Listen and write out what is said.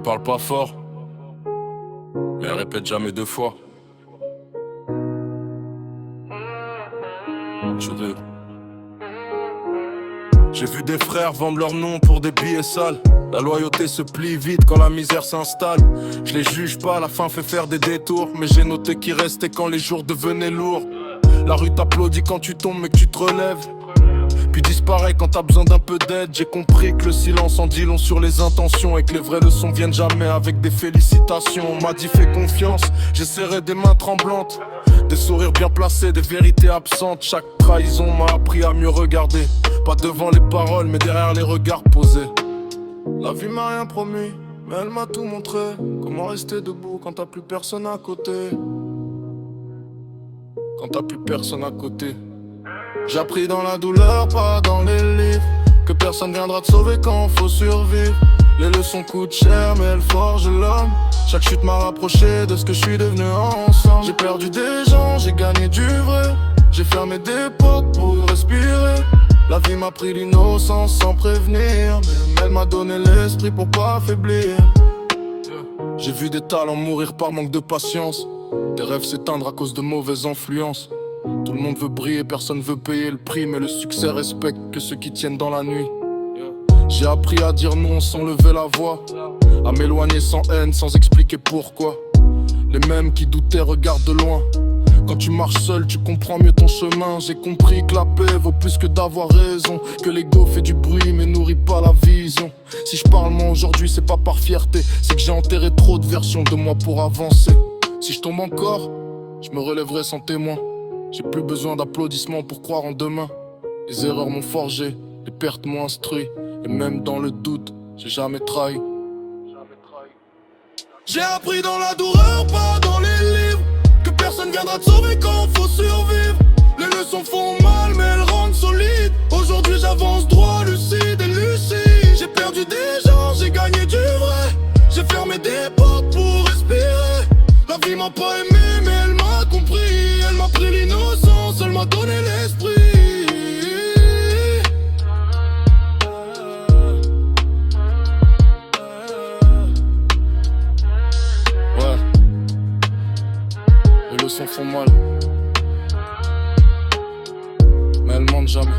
vie parle pas fort, mais elle répète jamais deux fois. J'ai vu des frères vendre leur nom pour des billets sales. La loyauté se plie vite quand la misère s'installe. Je les juge pas, la fin fait faire des détours, mais j'ai noté qu'ils restaient quand les jours devenaient lourds. La rue t'applaudit quand tu tombes mais que tu te relèves, puis disparaît quand t'as besoin d'un peu d'aide. J'ai compris que le silence en dit long sur les intentions, et que les vraies leçons viennent jamais avec des félicitations. On m'a dit fais confiance, j'ai serré des mains tremblantes, des sourires bien placés, des vérités absentes. Chaque trahison m'a appris à mieux regarder, pas devant les paroles mais derrière les regards posés. La vie m'a rien promis, mais elle m'a tout montré. Comment rester debout quand t'as plus personne à côté. Quand t'as plus personne à côté. J'ai appris dans la douleur, pas dans les livres, que personne viendra te sauver quand faut survivre. Les leçons coûtent cher mais elles forgent l'homme. Chaque chute m'a rapproché de ce que je suis devenu ensemble. J'ai perdu des gens, j'ai gagné du vrai. J'ai fermé des portes pour respirer. La vie m'a pris l'innocence sans prévenir, mais elle m'a donné l'esprit pour pas faiblir. J'ai vu des talents mourir par manque de patience, des rêves s'éteindre à cause de mauvaises influences. Tout le monde veut briller, personne veut payer le prix, mais le succès respecte que ceux qui tiennent dans la nuit. J'ai appris à dire non sans lever la voix, à m'éloigner sans haine, sans expliquer pourquoi. Les mêmes qui doutaient regardent de loin. Quand tu marches seul, tu comprends mieux ton chemin. J'ai compris que la paix vaut plus que d'avoir raison, que l'ego fait du bruit mais nourrit pas la vision. Si je parle moi aujourd'hui, c'est pas par fierté, c'est que j'ai enterré trop de versions de moi pour avancer. Si je tombe encore, je me relèverai sans témoin. J'ai plus besoin d'applaudissements pour croire en demain. Les erreurs m'ont forgé, les pertes m'ont instruit, et même dans le doute, j'ai jamais trahi. J'ai appris dans la douleur, pas dans les livres, que personne viendra te sauver quand faut survivre. Les leçons font mal mais elles rendent solide. Aujourd'hui j'avance droit, lucide et lucide. J'ai perdu des gens, j'ai gagné du vrai. J'ai fermé des portes pour respirer. La vie m'a pas aimé mais elle m'a compris. Elle m'a pris l'innocence, elle m'a donné l'esprit. Ouais, les leçons font mal, mais elles mentent jamais.